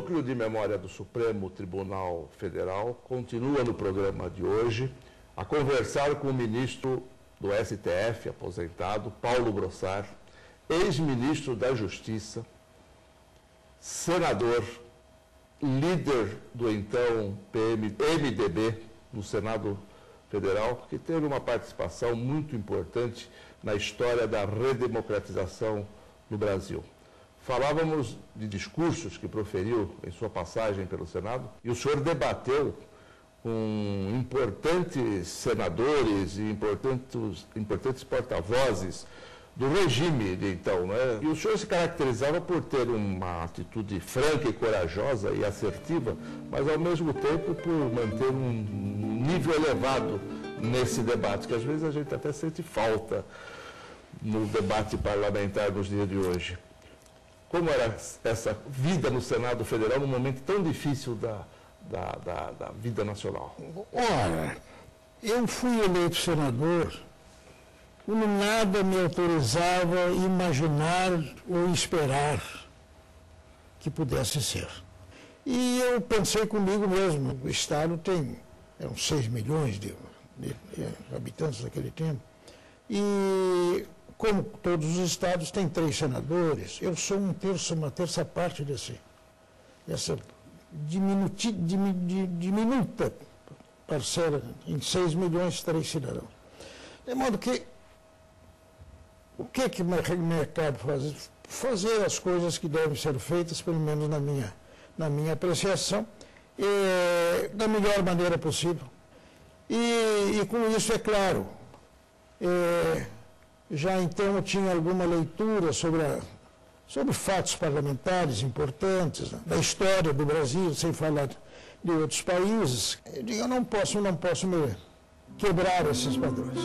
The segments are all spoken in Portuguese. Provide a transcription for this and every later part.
Núcleo de Memória do Supremo Tribunal Federal continua no programa de hoje a conversar com o ministro do STF, aposentado, Paulo Brossard, ex-ministro da Justiça, senador, líder do então MDB no Senado Federal, que teve uma participação muito importante na história da redemocratização no Brasil. Falávamos de discursos que proferiu em sua passagem pelo Senado e o senhor debateu com importantes senadores e importantes porta-vozes do regime de então, né? E o senhor se caracterizava por ter uma atitude franca e corajosa e assertiva, mas ao mesmo tempo por manter um nível elevado nesse debate, que às vezes a gente até sente falta no debate parlamentar dos dias de hoje. Como era essa vida no Senado Federal num momento tão difícil da vida nacional? Ora, eu fui eleito senador quando nada me autorizava a imaginar ou esperar que pudesse ser. E eu pensei comigo mesmo, o Estado tem uns 6 milhões de habitantes naquele tempo, e como todos os estados têm 3 senadores, eu sou uma terça parte dessa diminuta parcela, em 6 milhões, 3 cidadãos. De modo que, o que me cabe fazer? Fazer as coisas que devem ser feitas, pelo menos na minha apreciação, da melhor maneira possível. E com isso, é claro, já então eu tinha alguma leitura sobre fatos parlamentares importantes, né, da história do Brasil, sem falar de outros países. Eu não posso me quebrar esses padrões.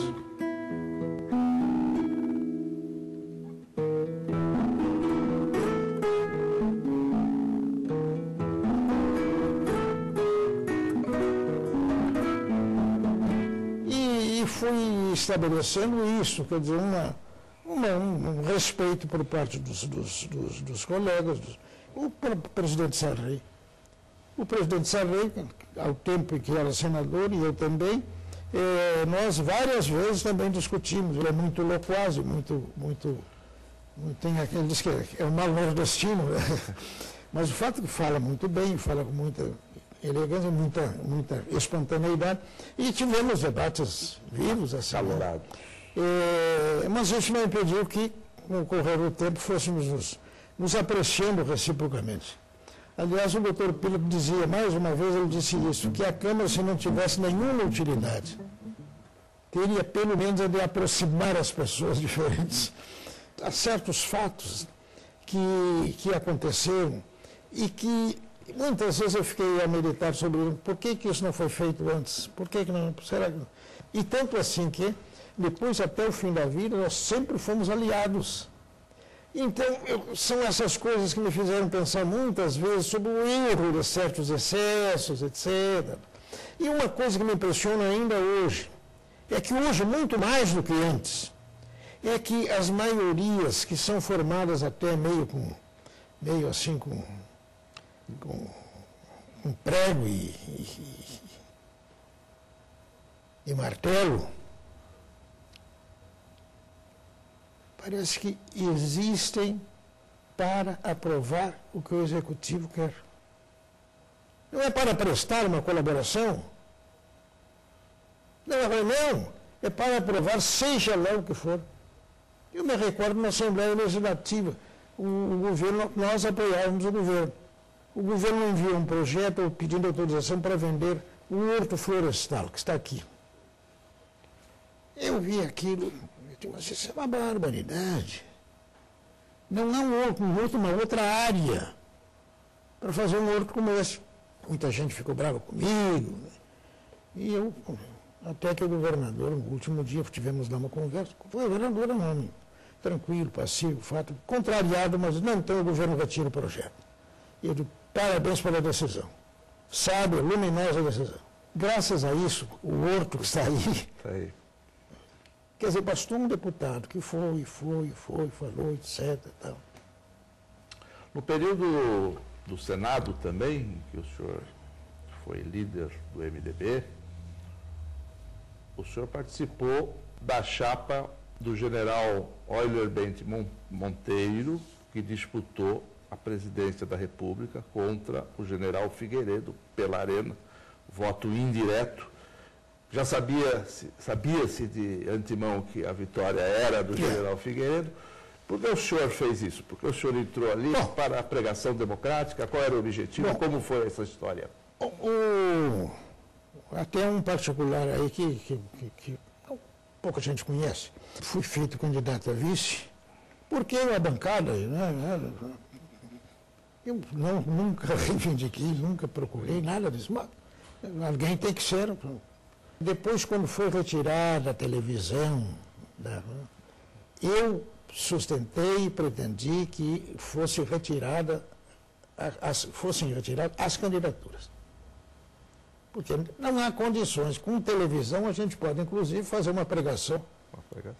E fui estabelecendo isso, quer dizer, um respeito por parte dos colegas, o presidente Sarney. O presidente Sarney, ao tempo em que era senador, e eu também, nós várias vezes também discutimos. Ele é muito loquaz, tem aquele, diz que é um mal nordestino, né? Mas o fato é que fala muito bem, fala com muita elegância, muita espontaneidade, e tivemos debates vivos, acalorados. Mas isso não impediu que, com o correr do tempo, fôssemos nos apreciando reciprocamente. Aliás, o doutor Pílio dizia, mais uma vez, ele disse isso, que a Câmara, se não tivesse nenhuma utilidade, teria pelo menos a de aproximar as pessoas diferentes. Há certos fatos que aconteceram e que muitas vezes eu fiquei a meditar sobre por que isso não foi feito antes, por que não, será que não? E tanto assim que, depois, até o fim da vida, nós sempre fomos aliados. Então, são essas coisas que me fizeram pensar muitas vezes sobre o erro de certos excessos, etc. E uma coisa que me impressiona ainda hoje, é que hoje, muito mais do que antes, é que as maiorias que são formadas até meio assim com prego e martelo, parece que existem para aprovar o que o Executivo quer. Não é para prestar uma colaboração. Não, é para aprovar seja lá o que for. Eu me recordo na Assembleia Legislativa, o governo, nós apoiávamos o governo. O governo enviou um projeto pedindo autorização para vender o horto florestal, que está aqui. Eu vi aquilo, eu disse, mas isso é uma barbaridade. Não é um horto, uma outra área para fazer um horto como esse. Muita gente ficou brava comigo. E eu, até que o governador, no último dia, tivemos lá uma conversa, o governador não, tranquilo, passivo, fato, contrariado, mas não, então o governo retira o projeto. E eu digo, parabéns pela decisão. Sábia, luminosa decisão. Graças a isso, o horto que está aí. Quer dizer, bastou um deputado que foi, falou, etc. Tal. No período do Senado também, em que o senhor foi líder do MDB, o senhor participou da chapa do general Euler Bente Monteiro, que disputou a presidência da República contra o general Figueiredo pela Arena, voto indireto. Já sabia-se de antemão que a vitória era do general Figueiredo. Por que o senhor fez isso? Porque o senhor entrou ali para a pregação democrática? Qual era o objetivo? Como foi essa história? Até um particular aí que pouca gente conhece. Fui feito candidato a vice, porque a bancada, né, eu nunca reivindiquei, nunca procurei nada disso, mas alguém tem que ser. Depois, quando foi retirada a televisão, eu sustentei e pretendi que fossem retiradas as candidaturas. Porque não há condições. Com televisão, a gente pode, inclusive, fazer uma pregação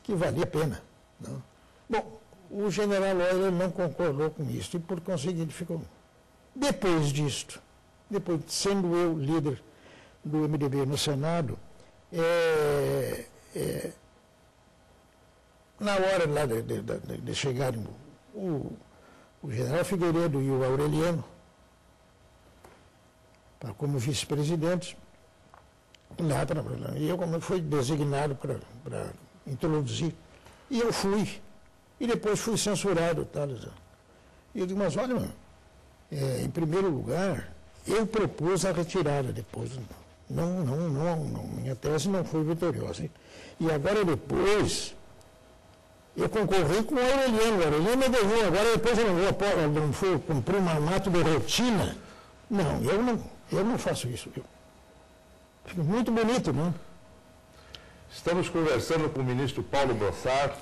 que valia a pena. Não? Bom, o general Euler não concordou com isso e, por conseguinte, ficou. Depois disto, depois sendo eu líder do MDB no Senado, na hora lá de chegarem o general Figueiredo e o Aureliano, como vice-presidente, e eu como fui designado para introduzir. E eu fui. E depois fui censurado. E eu digo, mas olha, em primeiro lugar, eu propus a retirada depois. Não, minha tese não foi vitoriosa. E agora depois, eu concorri com o Aureliano. O Aureliano me devia. Agora depois eu não fui cumprir um mandato de rotina. Não, eu não faço isso. Fica muito bonito, não? Estamos conversando com o ministro Paulo Brossard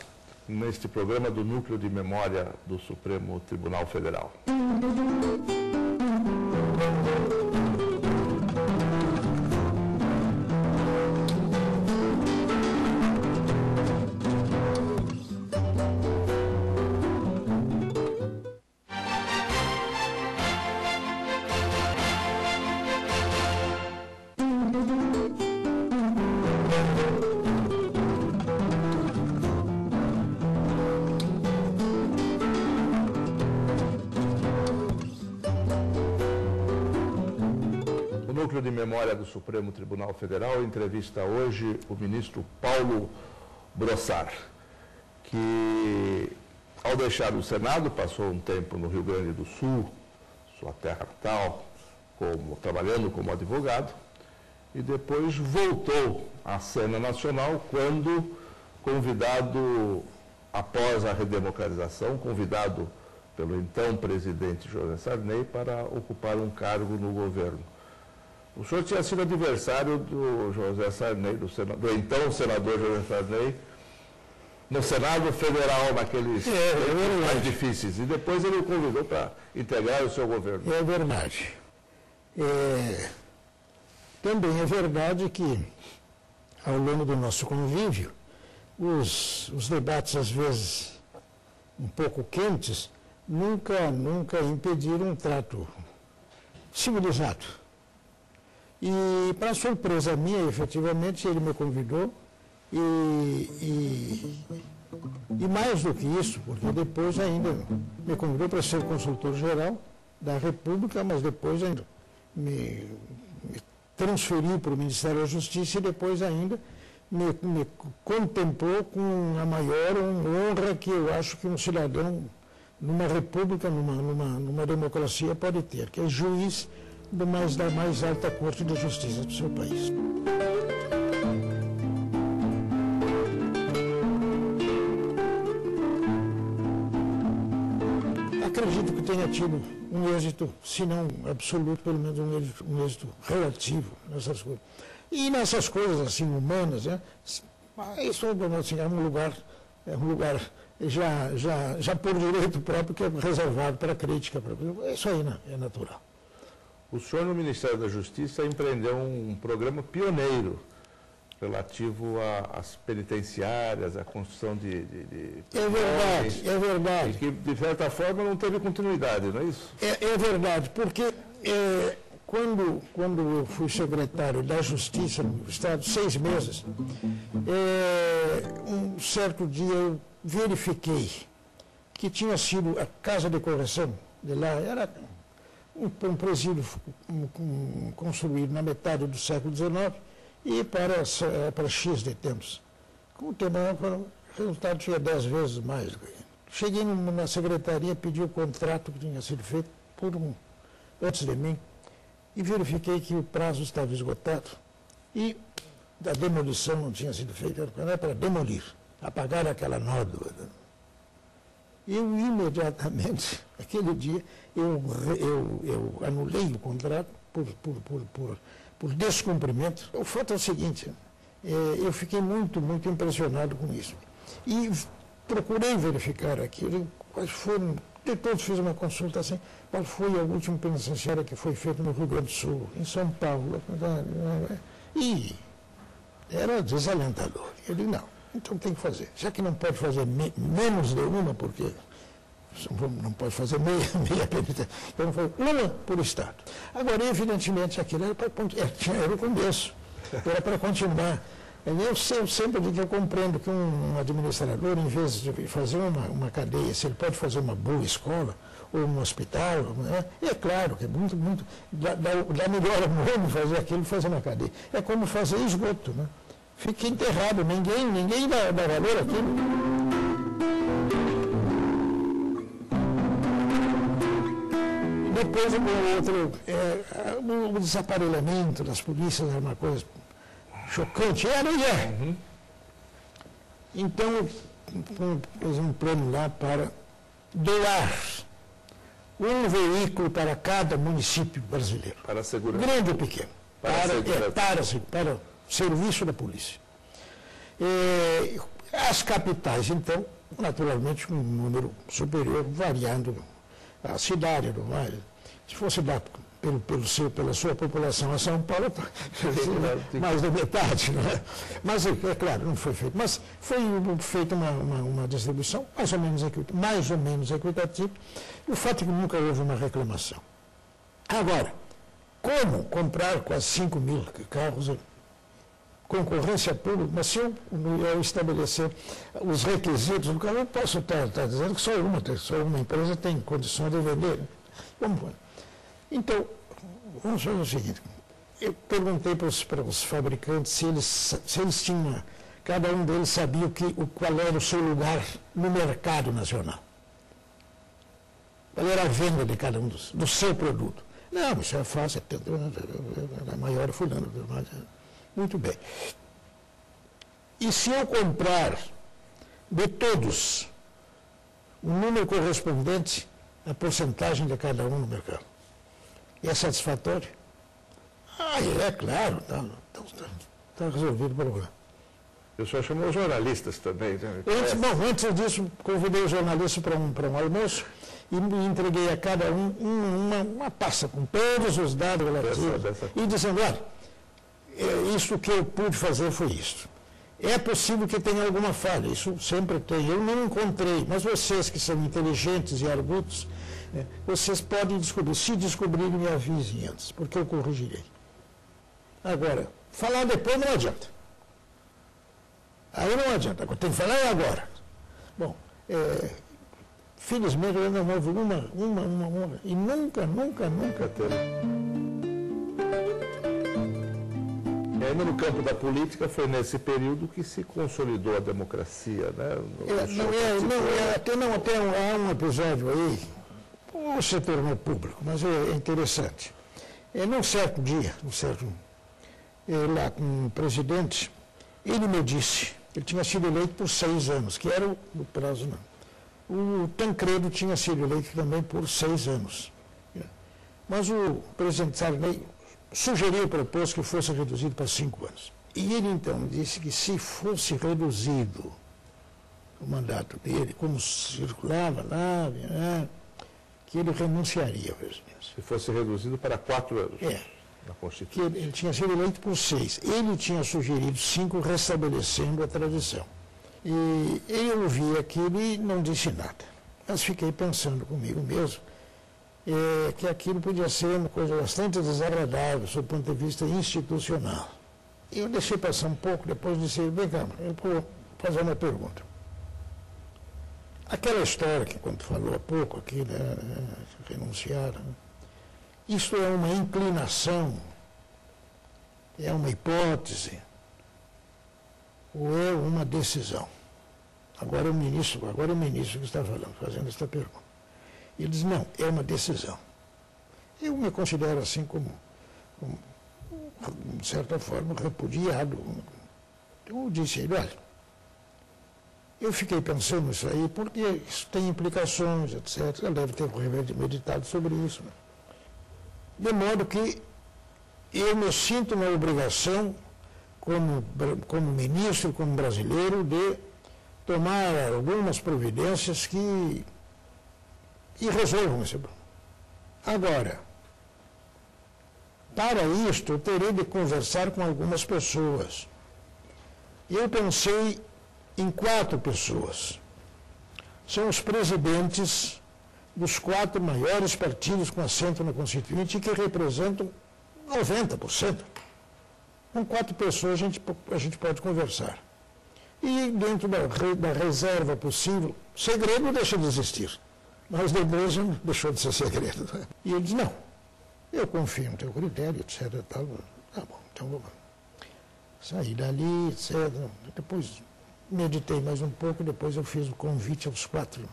neste programa do Núcleo de Memória do Supremo Tribunal Federal. De Memória do Supremo Tribunal Federal entrevista hoje o ministro Paulo Brossard, que ao deixar o Senado passou um tempo no Rio Grande do Sul, sua terra natal, trabalhando como advogado, e depois voltou à cena nacional quando convidado, após a redemocratização, convidado pelo então presidente José Sarney para ocupar um cargo no governo. O senhor tinha sido adversário do José Sarney, do então senador José Sarney, no Senado Federal, naqueles mais difíceis. E depois ele o convidou para integrar o seu governo. É verdade. Também é verdade que, ao longo do nosso convívio, os debates, às vezes, um pouco quentes, nunca impediram um trato civilizado. E, para surpresa minha, efetivamente, ele me convidou e mais do que isso, porque depois ainda me convidou para ser consultor-geral da República, mas depois ainda me transferiu para o Ministério da Justiça e depois ainda me contemplou com a maior honra que eu acho que um cidadão numa república, numa democracia pode ter, que é juiz da mais alta Corte de Justiça do seu país. Acredito que tenha tido um êxito, se não absoluto, pelo menos um êxito relativo nessas coisas. E nessas coisas assim humanas, né, isso assim, é um lugar já por direito próprio que é reservado para a crítica. Isso aí é natural. O senhor, no Ministério da Justiça, empreendeu um programa pioneiro relativo às penitenciárias, à construção de É verdade. E que, de certa forma, não teve continuidade, não é isso? É verdade, porque quando eu fui secretário da Justiça no Estado, 6 meses, um certo dia eu verifiquei que tinha sido a Casa de Correção de lá, era um presídio construído na metade do século XIX e para X de tempos. Com o tempo, o resultado tinha 10 vezes mais. Cheguei na secretaria, pedi o contrato que tinha sido feito antes de mim e verifiquei que o prazo estava esgotado e a demolição não tinha sido feita, era para demolir, apagar aquela nódoa. Eu imediatamente, aquele dia, eu anulei o contrato por descumprimento. O fato é o seguinte, eu fiquei muito impressionado com isso. E procurei verificar aquilo, quais foram, depois fiz uma consulta assim, qual foi a última penitenciária que foi feita no Rio Grande do Sul, em São Paulo. E era desalentador. Eu disse, não, então tem que fazer. Já que não pode fazer menos de uma, porque não pode fazer meia penitência. Então não foi uma por Estado. Agora, evidentemente, aquilo era o começo. Era para continuar. Eu sempre digo que eu compreendo que um administrador, em vez de fazer uma cadeia, se ele pode fazer uma boa escola, ou um hospital, né? É claro que é muito, dá melhor ao mundo fazer aquilo, fazer uma cadeia. É como fazer esgoto, né? Fica enterrado, ninguém dá valor àquilo. Depois o desaparelhamento das polícias era uma coisa chocante, era e é. Uhum. Então, pus um plano lá para doar um veículo para cada município brasileiro. Para a segurança. Grande ou pequeno. Para o serviço da polícia. As capitais, então, naturalmente, um número superior, variando a cidade, do mais. Se fosse dar pela sua população a São Paulo, mais da metade, né? Mas, é claro, não foi feito. Mas foi feita uma distribuição mais ou menos equitativa. E o fato é que nunca houve uma reclamação. Agora, como comprar quase 5 mil carros? Concorrência pública, mas se eu estabelecer os requisitos do carro, eu posso estar dizendo que só uma empresa tem condições de vender. Então, vamos fazer o seguinte, eu perguntei para os fabricantes se eles tinham, cada um deles sabia qual era o seu lugar no mercado nacional. Qual era a venda de cada um do seu produto. Não, isso é fácil, é maior fulano, muito bem. E se eu comprar de todos o número correspondente à porcentagem de cada um no mercado? É satisfatório? É claro, está resolvido o problema. O senhor chamou os jornalistas também, né? Antes disso, convidei os jornalistas para um almoço e entreguei a cada um uma pasta com todos os dados relativos e dizendo, olha, isso que eu pude fazer foi isso. É possível que tenha alguma falha, isso sempre tem. Eu não encontrei, mas vocês que são inteligentes e argutos, vocês podem descobrir. Se descobrirem, me avisem antes, porque eu corrigirei. Agora, falar depois não adianta. Aí não adianta, tem que falar agora. Bom, felizmente ainda não houve uma, e nunca teve. E ainda no campo da política foi nesse período que se consolidou a democracia, né? Até há um episódio aí, se tornou público, mas é interessante. Num certo dia, lá com o presidente, ele me disse, ele tinha sido eleito por 6 anos, que era o prazo, não. O Tancredo tinha sido eleito também por 6 anos. Mas o presidente Sarney propôs que fosse reduzido para 5 anos. E ele então disse que se fosse reduzido o mandato dele, como circulava lá, que ele renunciaria. Se fosse reduzido para 4 anos. Na que Constituição. ele tinha sido eleito por 6. Ele tinha sugerido 5, restabelecendo a tradição. E eu ouvi aquilo e não disse nada. Mas fiquei pensando comigo mesmo que aquilo podia ser uma coisa bastante desagradável, sob o ponto de vista institucional. E eu deixei passar um pouco, depois disse, vem cá, eu vou fazer uma pergunta. Aquela história que, quando falou há pouco aqui, né, renunciaram, isso é uma inclinação, é uma hipótese, ou é uma decisão? Agora é o ministro que está falando, fazendo esta pergunta. Ele diz, não, é uma decisão. Eu me considero assim como de certa forma, repudiado. Eu disse a ele, olha, eu fiquei pensando nisso aí, porque isso tem implicações, etc. Ele deve ter meditado sobre isso. Né? De modo que eu me sinto na obrigação, como ministro, como brasileiro, de tomar algumas providências que resolvam esse problema. Agora, para isto, eu terei de conversar com algumas pessoas. Eu pensei em 4 pessoas. São os presidentes dos 4 maiores partidos com assento na Constituinte, que representam 90%. Com 4 pessoas a gente pode conversar. E dentro da reserva possível, segredo deixa de existir. Mas depois deixou de ser segredo. E ele diz, não, eu confio no teu critério, etc. Tal. Tá bom, então vou sair dali, etc. Depois meditei mais um pouco, depois eu fiz o convite aos 4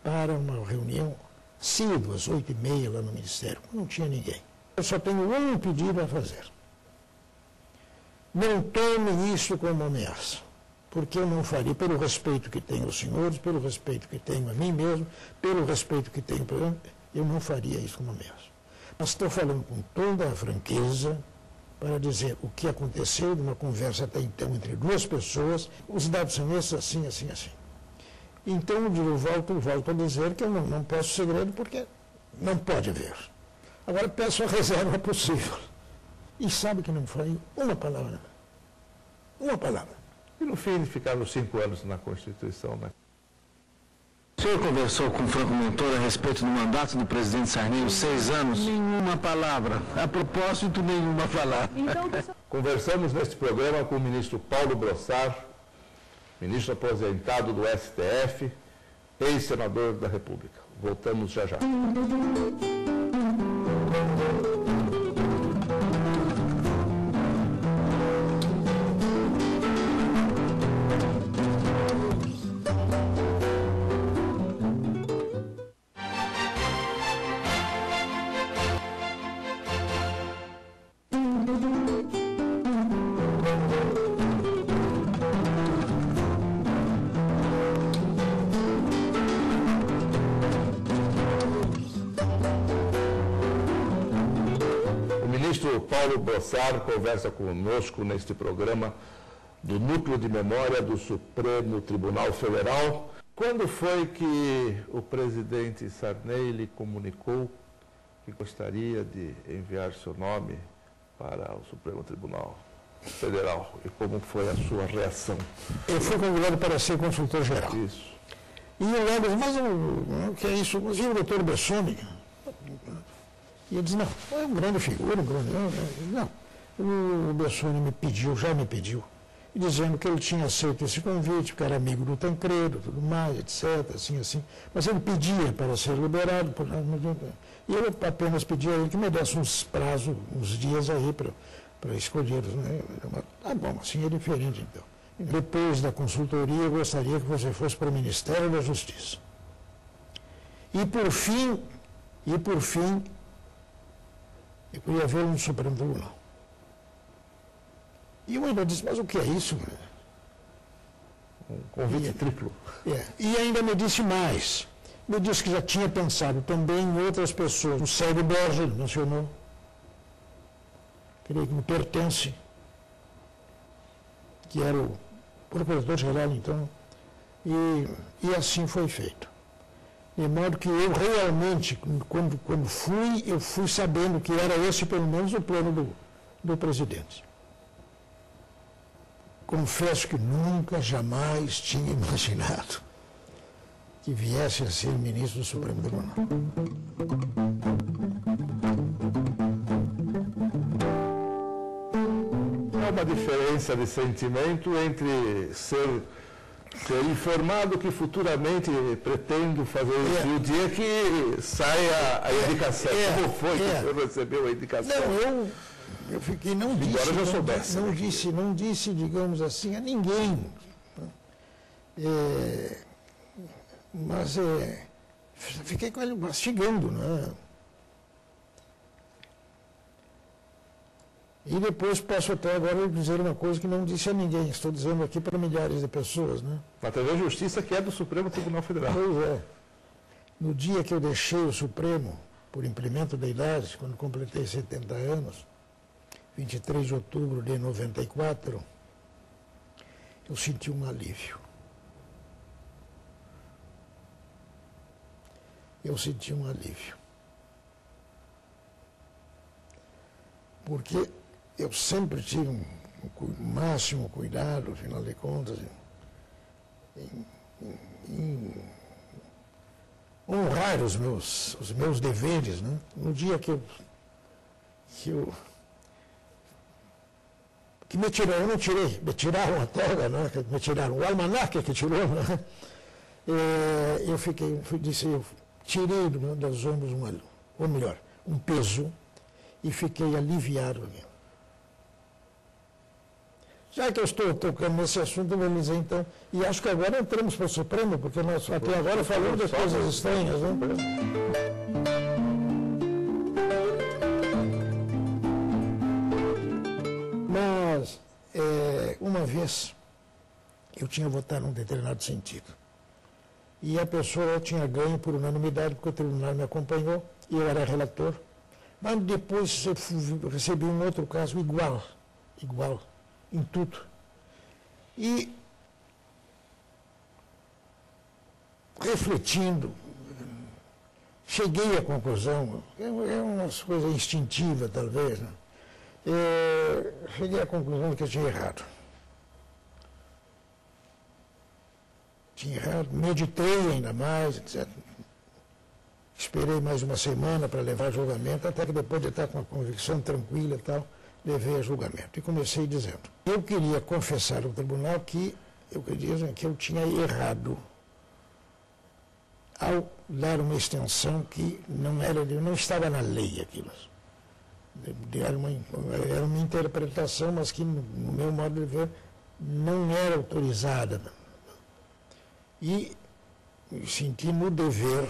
para uma reunião cedo, às 8h30 lá no Ministério. Não tinha ninguém. Eu só tenho um pedido a fazer. Não tome isso como ameaça, porque eu não faria, pelo respeito que tenho aos senhores, pelo respeito que tenho a mim mesmo, pelo respeito que tenho por eu não faria isso como ameaça. Mas estou falando com toda a franqueza para dizer o que aconteceu numa conversa até então entre 2 pessoas, os dados são esses, assim, assim, assim. Então eu volto a dizer que eu não peço segredo porque não pode haver. Agora peço a reserva possível. E sabe que não foi uma palavra. Uma palavra. E no fim ficaram 5 anos na Constituição, né? O senhor conversou com o Franco Montoro a respeito do mandato do presidente Sarney, os 6 anos? Nenhuma palavra. A propósito, nenhuma palavra. Conversamos neste programa com o ministro Paulo Brossard, ministro aposentado do STF, ex-senador da República. Voltamos já já. Paulo Brossard conversa conosco neste programa do Núcleo de Memória do Supremo Tribunal Federal. Quando foi que o presidente Sarney lhe comunicou que gostaria de enviar seu nome para o Supremo Tribunal Federal? E como foi a sua reação? Eu fui convidado para ser consultor geral. Isso. E eu lembro, mas o que é isso? Mas e o doutor Bessoni? E ele disse, não, é uma grande figura, não. O Bessoni já me pediu, dizendo que ele tinha aceito esse convite, porque era amigo do Tancredo, tudo mais, etc., assim. Mas ele pedia para ser liberado, e eu apenas pedia a ele que me desse uns prazos, uns dias aí para escolher. Né? Tá bom, assim é diferente, então. Depois da consultoria, eu gostaria que você fosse para o Ministério da Justiça. E por fim, eu queria vê-lo no Supremo Tribunal. E eu ainda disse, mas o que é isso? Um convite triplo. E ainda me disse mais. Me disse que já tinha pensado também em outras pessoas. O Sérgio Borges mencionou. Creio que me pertence. Que era o procurador-geral, então. E assim foi feito. De modo que eu realmente, quando fui, eu fui sabendo que era esse, pelo menos, o plano do presidente. Confesso que nunca, jamais tinha imaginado que viesse a ser ministro do Supremo Tribunal. Há uma diferença de sentimento entre ser informado que futuramente pretendo fazer isso e o dia que sai a indicação. Como foi que o senhor recebeu a indicação? Não, eu fiquei, não disse, digamos assim, a ninguém. Mas fiquei com ele mastigando, né? E depois posso até agora dizer uma coisa que não disse a ninguém, estou dizendo aqui para milhares de pessoas, né? Na TV Justiça, que é do Supremo Tribunal Federal. Pois é. No dia que eu deixei o Supremo, por implemento da idade, quando completei 70 anos, 23 de outubro de 94, eu senti um alívio. Eu senti um alívio. Porque eu sempre tive um máximo cuidado, afinal de contas, em honrar os meus deveres, né? No dia que me tiraram, eu não tirei, me tiraram a toga, né? Me tiraram o almanaque que tirou, né? Eu tirei dos ombros um peso e fiquei aliviado. Já que eu estou tocando nesse assunto, eu vou dizer então, e acho que agora entramos para o Supremo, porque nós até agora falamos de coisas estranhas, né? Mas, uma vez, eu tinha votado num determinado sentido. E a pessoa tinha ganho por unanimidade, porque o tribunal me acompanhou, e eu era relator. Mas depois eu recebi um outro caso igual, em tudo. E, refletindo, cheguei à conclusão, é uma coisa instintiva talvez, né? Cheguei à conclusão de que eu tinha errado. Meditei ainda mais, etc. Esperei mais uma semana para levar a julgamento, até que depois de estar com uma convicção tranquila e tal, levei a julgamento. E comecei dizendo, eu queria confessar ao tribunal que eu tinha errado ao dar uma extensão que não estava na lei aquilo. Era uma interpretação, mas que, no meu modo de ver, não era autorizada. E me senti no dever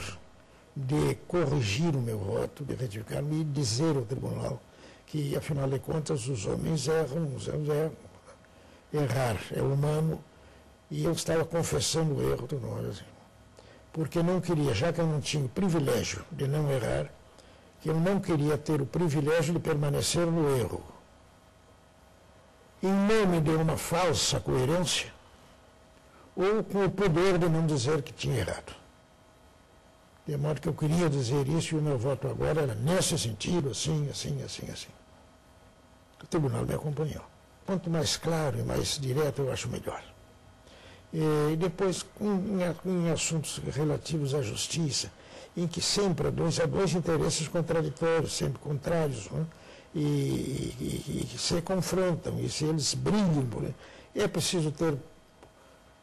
de corrigir o meu voto, de retificar-me e dizer ao tribunal que, afinal de contas, os homens erram, errar é humano, e eu estava confessando o erro do nome, assim, porque não queria, já que eu não tinha o privilégio de não errar, que eu não queria ter o privilégio de permanecer no erro. Em nome de uma falsa coerência, ou com o poder de não dizer que tinha errado. De modo que eu queria dizer isso e o meu voto agora era nesse sentido, assim. O tribunal me acompanhou. Quanto mais claro e mais direto, eu acho melhor. E depois, em assuntos relativos à justiça, em que sempre há dois interesses contraditórios, sempre contrários, né? e se confrontam, e se eles brigam, é preciso ter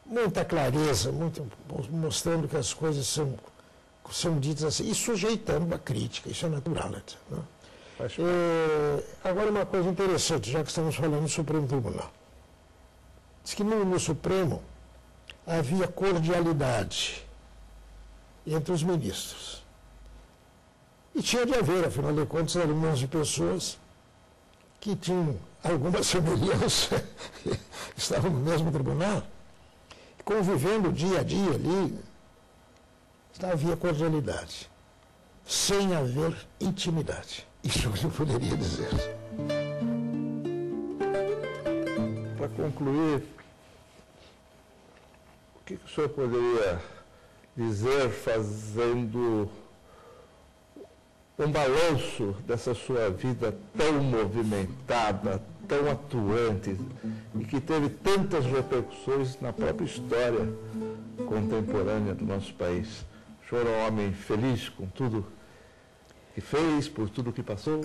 muita clareza, mostrando que as coisas são ditas assim, e sujeitando a crítica, isso é natural. Né? Agora, uma coisa interessante, já que estamos falando do Supremo Tribunal. Diz que no Supremo havia cordialidade entre os ministros. E tinha de haver, afinal de contas, eram 11 pessoas que tinham alguma semelhança, estavam no mesmo tribunal, convivendo dia a dia ali, havia cordialidade, sem haver intimidade. Isso eu poderia dizer. Para concluir, o que o senhor poderia dizer, fazendo um balanço dessa sua vida tão movimentada, tão atuante e que teve tantas repercussões na própria história contemporânea do nosso país. O senhor é um homem feliz com tudo que fez, por tudo que passou?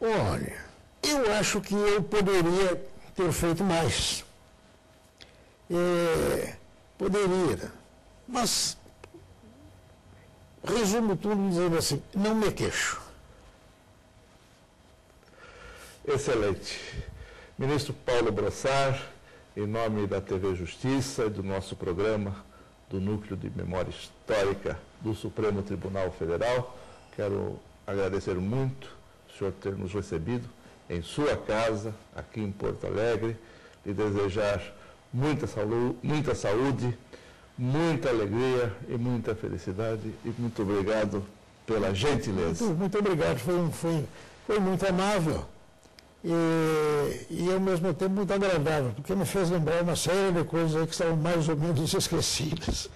Olha, eu acho que eu poderia ter feito mais. Poderia, mas resumo tudo dizendo assim, não me queixo. Excelente. Ministro Paulo Brossard, em nome da TV Justiça e do nosso programa do Núcleo de Memória Histórica do Supremo Tribunal Federal, quero agradecer muito o senhor ter nos recebido em sua casa, aqui em Porto Alegre, e desejar muita saúde, muita alegria e muita felicidade. E muito obrigado pela gentileza. Muito obrigado, foi muito amável e ao mesmo tempo muito agradável, porque me fez lembrar uma série de coisas aí que estavam mais ou menos esquecidas.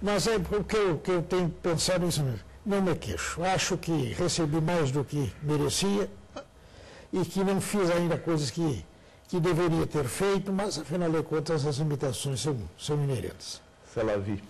Mas é porque eu tenho pensado nisso mesmo. Não me queixo. Acho que recebi mais do que merecia e que não fiz ainda coisas que deveria ter feito, mas afinal de contas as limitações são inerentes. C'est la vie.